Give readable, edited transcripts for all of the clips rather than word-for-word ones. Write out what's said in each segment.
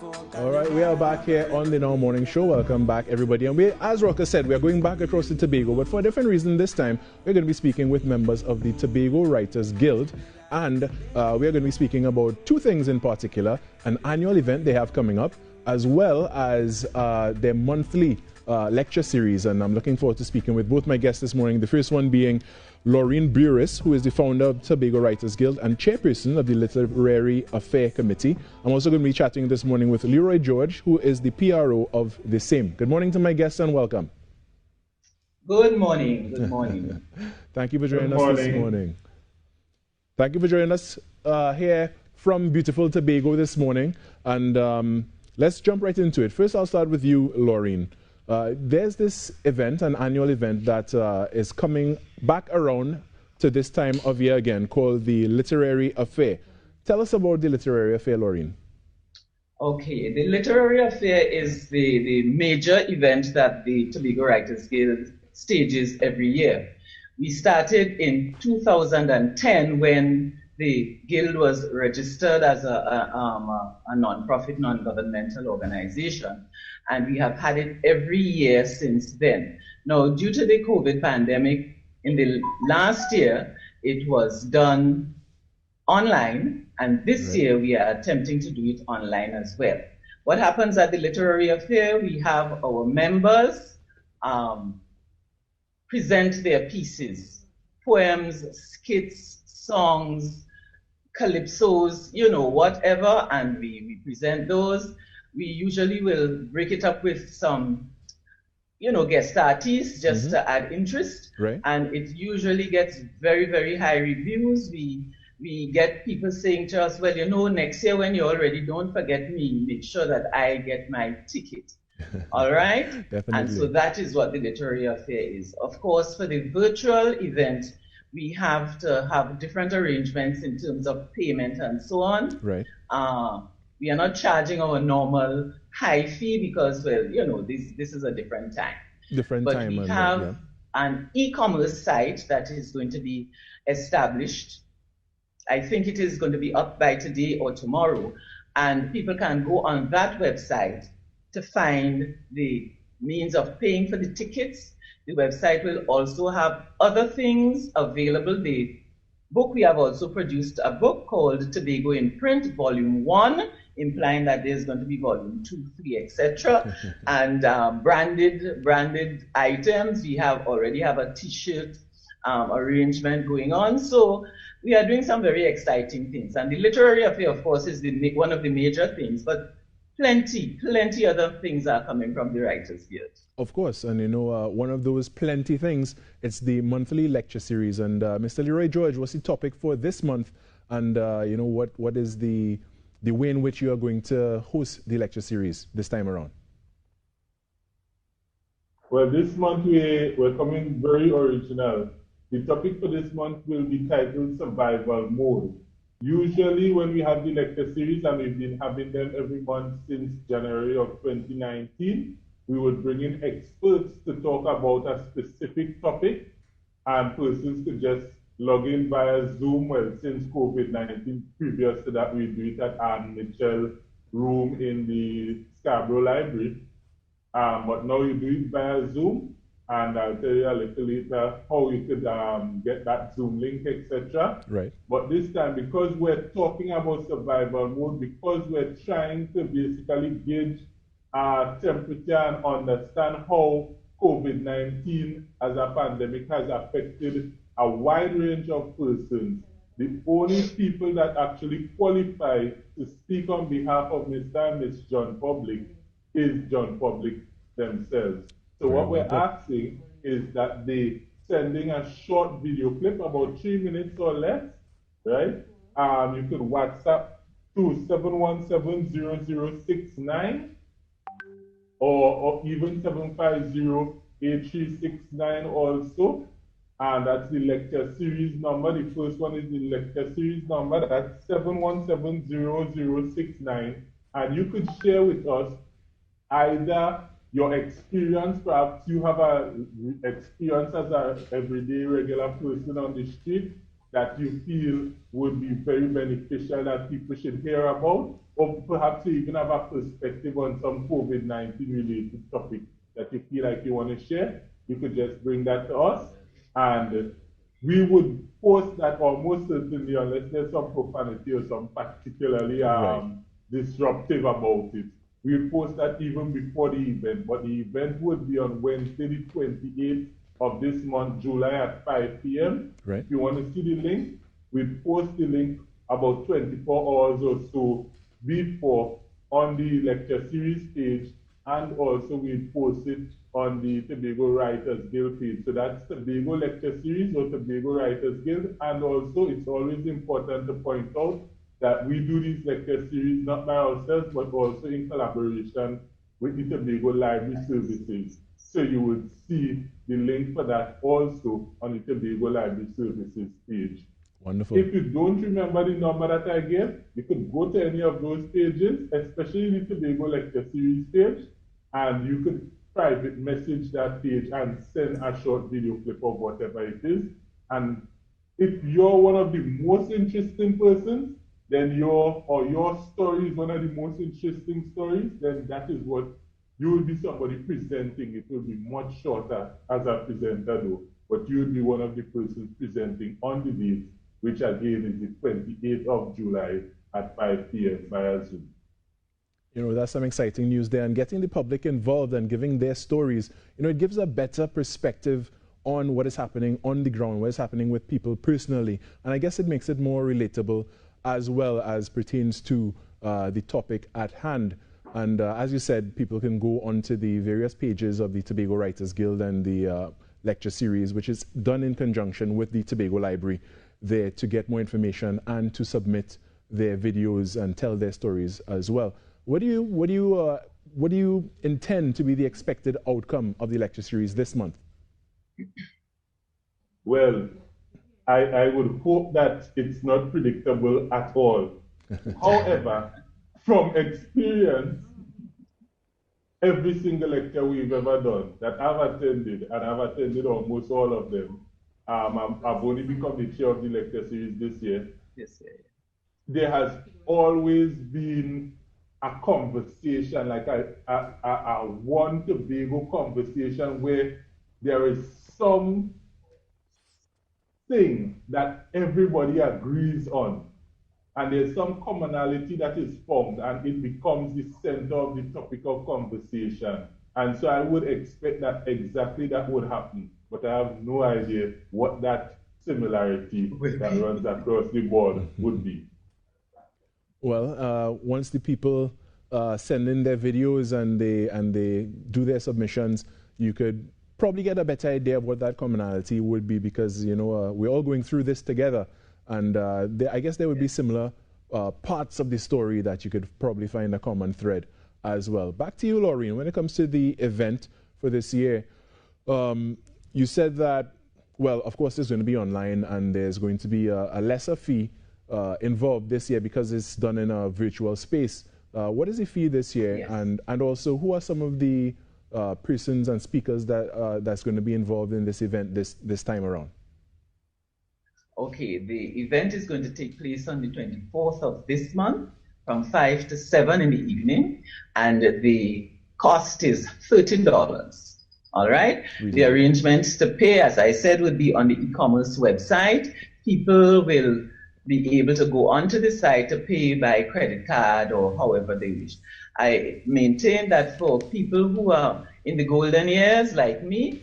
All right, we are back here on the Now Morning Show. Welcome back, everybody. And we, as Rocker said, we are going back across to Tobago, but for a different reason this time. We're going to be speaking with members of the Tobago Writers Guild, and we are going to be speaking about two things in particular: an annual event they have coming up, as well as their monthly lecture series. And I'm looking forward to speaking with both my guests this morning. The first one being Laureen Burris, who is the founder of Tobago Writers Guild and chairperson of the Literary Affair Committee. I'm also going to be chatting this morning with Leroy George, who is the PRO of the same. Good morning to my guests and welcome. Good morning. Good morning. Thank you for joining us this morning. Thank you for joining us here from beautiful Tobago this morning. And let's jump right into it. First, I'll start with you, Laureen. There's this event, an annual event that is coming back around to this time of year again, called the Literary Affair. Tell us about the Literary Affair, Laureen. Okay, the Literary Affair is the major event that the Tobago Writers Guild stages every year. We started in 2010 when the Guild was registered as a non-profit, non-governmental organization, and we have had it every year since then. Now, due to the COVID pandemic, in the last year, it was done online, and this year we are attempting to do it online as well. What happens at the Literary Affair, we have our members present their pieces, poems, skits, songs, calypsos, you know, whatever, and we present those. We usually will break it up with some, you know, guest artists just to add interest. Right. And it usually gets very, very high reviews. We get people saying to us, well, you know, next year when you're all ready, don't forget me, make sure that I get my ticket. All right? Definitely. And so that is what the Literary Affair is. Of course, for the virtual event, we have to have different arrangements in terms of payment and so on. Right. We are not charging our normal high fee because, well, you know, this is a different time. But we have an e-commerce site that is going to be established. I think it is going to be up by today or tomorrow. And people can go on that website to find the means of paying for the tickets. The website will also have other things available. The book, we have also produced a book called Tobago in Print, Volume 1, implying that there's going to be Volume 2, 3, etc. And branded items. We already have a t-shirt arrangement going on. So we are doing some very exciting things. And the Literary Affair, of course, is one of the major things, but plenty other things are coming from the Writers Guild. Of course, and you know, one of those plenty things, it's the monthly lecture series. And Mr. Leroy George, what's the topic for this month? And you know, what is the way in which you are going to host the lecture series this time around? Well, this month we're coming very original. The topic for this month will be titled Survival Mode. Usually when we have the lecture series, and we've been having them every month since January of 2019, we would bring in experts to talk about a specific topic, and persons could just log in via Zoom. Well, since COVID-19, previous to that, we do it at Anne Mitchell room in the Scarborough Library. But now you do it via Zoom, and I'll tell you a little later how you could get that Zoom link, etc. Right. But this time, because we're talking about survival mode, because we're trying to basically gauge temperature and understand how COVID-19 as a pandemic has affected a wide range of persons, the only people that actually qualify to speak on behalf of Mr. and Miss John Public is John Public themselves. So what we're asking is that they sending a short video clip, about 3 minutes or less, right? You could WhatsApp to 717-0069 or even 750-8369 also. And that's the lecture series number. The first one is the lecture series number. That's 717-0069. And you could share with us either your experience, perhaps you have an experience as an everyday regular person on the street that you feel would be very beneficial that people should hear about, or perhaps you even have a perspective on some COVID-19 related topic that you feel like you want to share, you could just bring that to us, and we would post that almost certainly, unless there's some profanity or some particularly disruptive about it. We post that even before the event, but the event would be on Wednesday, the 28th of this month, July at 5 p.m. Right. If you want to see the link, we post the link about 24 hours or so before on the lecture series page, and also we post it on the Tobago Writers Guild page. So that's Tobago Lecture Series or Tobago Writers Guild. And also it's always important to point out that we do these lecture series not by ourselves, but also in collaboration with the Tobago Library Services. So you will see the link for that also on the Tobago Library Services page. Wonderful. If you don't remember the number that I gave, you could go to any of those pages, especially the Tobago Lecture Series page, and you could private message that page and send a short video clip of whatever it is. And if you're one of the most interesting persons, then your story is one of the most interesting stories, then that is what you will be somebody presenting. It will be much shorter as a presenter though, but you will be one of the persons presenting on the date, which again is the 28th of July at 5 p.m. via Zoom. You know, that's some exciting news there, and getting the public involved and giving their stories, you know, it gives a better perspective on what is happening on the ground, what is happening with people personally. And I guess it makes it more relatable as well as pertains to the topic at hand. And as you said, people can go onto the various pages of the Tobago Writers Guild and the lecture series, which is done in conjunction with the Tobago Library, there to get more information and to submit their videos and tell their stories as well. What do you intend to be the expected outcome of the lecture series this month? Well, I would hope that it's not predictable at all. However, from experience, every single lecture we've ever done that I've attended, and I've attended almost all of them, I've only become the chair of the lecture series this year. Yes, yeah. There has always been a conversation, like a one Tobago conversation where there is some thing that everybody agrees on, and there's some commonality that is formed, and it becomes the center of the topic of conversation. And so I would expect that exactly that would happen, but I have no idea what that similarity that runs across the board would be. Well, once the people send in their videos and they do their submissions, you could probably get a better idea of what that commonality would be, because you know we're all going through this together, and I guess there would be similar parts of the story that you could probably find a common thread as well. Back to you, Laureen. When it comes to the event for this year, you said that, well, of course, it's going to be online, and there's going to be a lesser fee involved this year because it's done in a virtual space. What is the fee this year? Yes. And also, who are some of the persons and speakers that's going to be involved in this event this time around? Okay, the event is going to take place on the 24th of this month from 5 to 7 in the evening, and the cost is $13. All right? Really? The arrangements to pay, as I said, would be on the e-commerce website. People will be able to go onto the site to pay by credit card or however they wish. I maintain that for people who are in the golden years like me,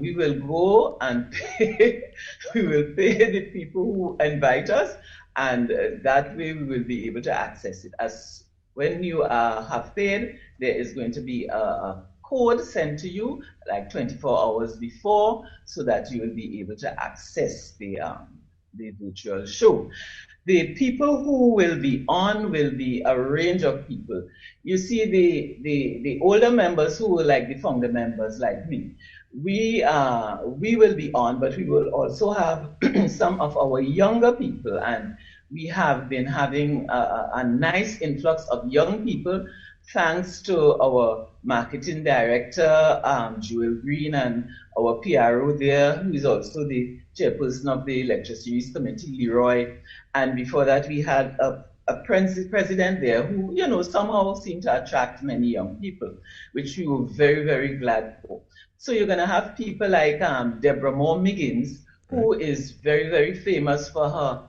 we will go and pay, we will pay the people who invite us, and that way we will be able to access it. As when you have paid, there is going to be a code sent to you like 24 hours before, so that you will be able to access the virtual show. The people who will be on will be a range of people. You see, the older members who are like the founder members like me, we will be on, but we will also have some of our younger people, and we have been having a nice influx of young people thanks to our marketing director, Joel Green, and our PRO there, who is also the chairperson of the lecture series committee, Leroy. And before that, we had a president there who, you know, somehow seemed to attract many young people, which we were very, very glad for. So you're going to have people like Deborah Moore Miggins, who is very, very famous for her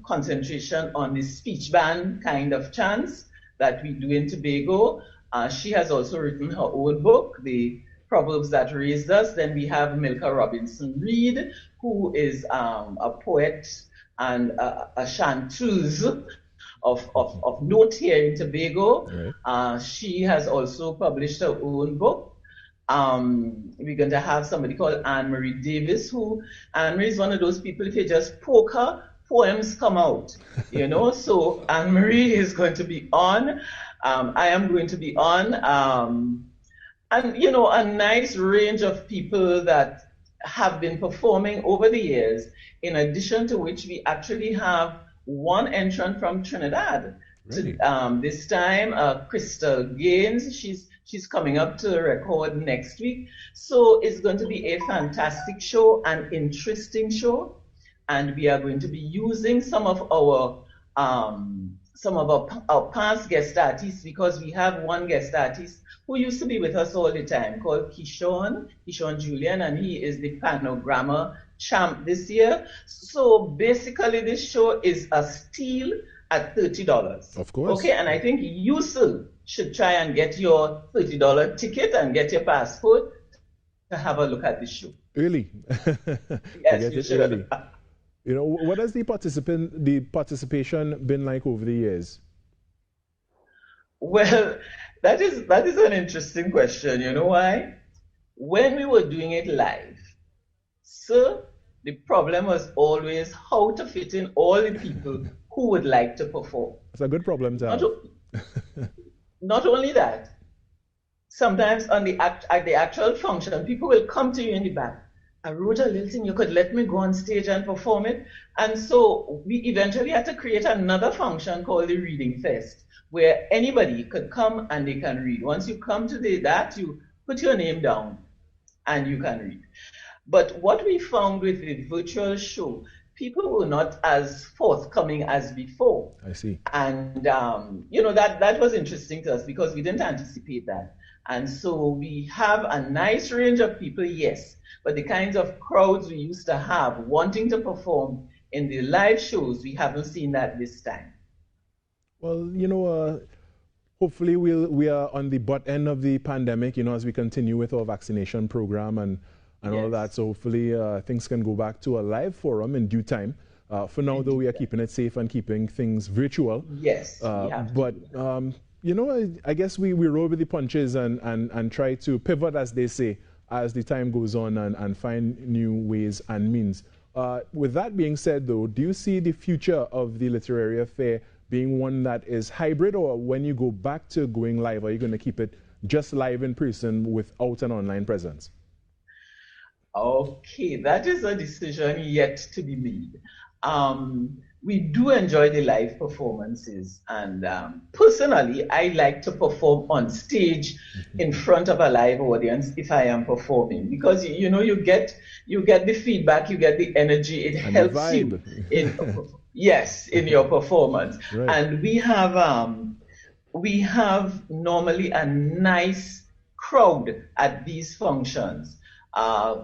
concentration on the speech ban kind of chants that we do in Tobago. She has also written her own book, The Proverbs That Raised Us. Then we have Milka Robinson Reed, who is a poet and a chanteuse of note here in Tobago. She has also published her own book. We're going to have somebody called Anne-Marie Davis, who Anne-Marie is one of those people, if you just poke her, poems come out, you know. So Anne-Marie is going to be on. I am going to be on. And, you know, a nice range of people that have been performing over the years, in addition to which we actually have one entrant from Trinidad. Really? This time, Crystal Gaines, she's coming up to record next week. So it's going to be a fantastic show, an interesting show. And we are going to be using some of our past guest artists, because we have one guest artist who used to be with us all the time called Kishon Julian, and he is the Panogrammer champ this year. So basically this show is a steal at $30. Of course. Okay, and I think you still should try and get your $30 ticket and get your passport to have a look at the show. Early. Yes, you should. Early. You know, what has the participation been like over the years? Well, that is an interesting question. You know why? When we were doing it live, so the problem was always how to fit in all the people who would like to perform. It's a good problem to have. Not only that, sometimes at the actual function, people will come to you in the back. I wrote a little thing, you could let me go on stage and perform it. And so we eventually had to create another function called the Reading Fest, where anybody could come and they can read. Once you come to that, you put your name down and you can read. But what we found with the virtual show, people were not as forthcoming as before. I see. And, you know, that was interesting to us because we didn't anticipate that. And so we have a nice range of people, yes, but the kinds of crowds we used to have wanting to perform in the live shows, we haven't seen that this time. Well, you know, hopefully we are on the butt end of the pandemic, you know, as we continue with our vaccination program and yes, all that. So hopefully things can go back to a live forum in due time. For now, though, we are keeping it safe and keeping things virtual. Yes. You know, I guess we roll with the punches and try to pivot, as they say, as the time goes on and find new ways and means. With that being said, though, do you see the future of the literary affair being one that is hybrid, or when you go back to going live, are you going to keep it just live in person without an online presence? Okay, that is a decision yet to be made. We do enjoy the live performances, and personally, I like to perform on stage in front of a live audience if I am performing, because you know you get the feedback, you get the energy, it and helps you in yes, in your performance. Right. And we have normally a nice crowd at these functions,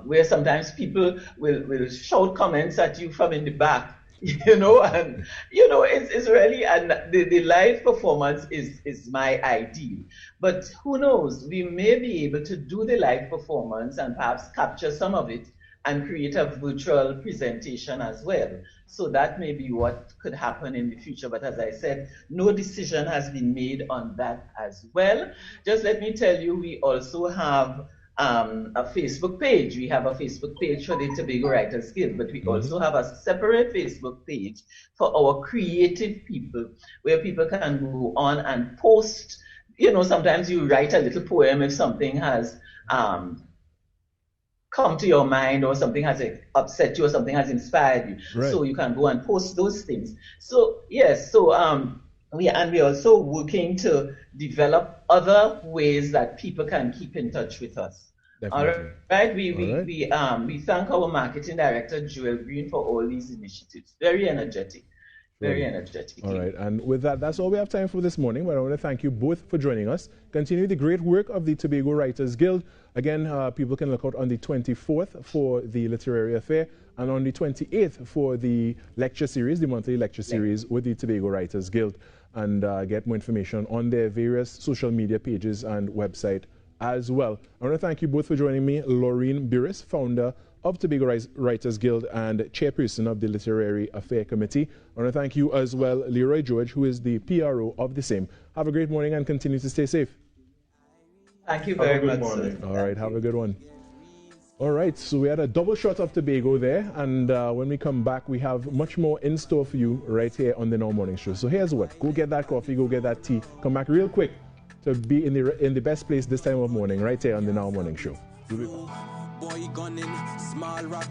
where sometimes people will shout comments at you from in the back. You know, and you know, it's really, and the live performance is my ideal. But who knows, we may be able to do the live performance and perhaps capture some of it and create a virtual presentation as well. So that may be what could happen in the future. But as I said, no decision has been made on that as well. Just let me tell you, we also have a Facebook page. We have a Facebook page for the Tobago Writers Guild, but we also have a separate Facebook page for our creative people, where people can go on and post. You know, sometimes you write a little poem if something has come to your mind, or something has upset you, or something has inspired you. Right. So you can go and post those things. So yes, so we're also working to develop other ways that people can keep in touch with us. Definitely. All right. We thank our marketing director, Joel Green, for all these initiatives. Very energetic. Very energetic. All right, and with that, that's all we have time for this morning. But I want to thank you both for joining us. Continue the great work of the Tobago Writers Guild. Again, people can look out on the 24th for the literary affair and on the 28th for the lecture series, the monthly lecture series with the Tobago Writers Guild, and get more information on their various social media pages and website as well. I want to thank you both for joining me. Laureen Burris, founder of Tobago Writers Guild and chairperson of the Literary Affair Committee. I want to thank you as well, Leroy George, who is the PRO of the same. Have a great morning and continue to stay safe. Thank you very much, sir. All right, have a good one. All right, so we had a double shot of Tobago there, and when we come back, we have much more in store for you right here on the Now Morning Show. So here's what: go get that coffee, go get that tea, come back real quick to be in the best place this time of morning, right here on the Now Morning Show. Boy, gunning, small rocky.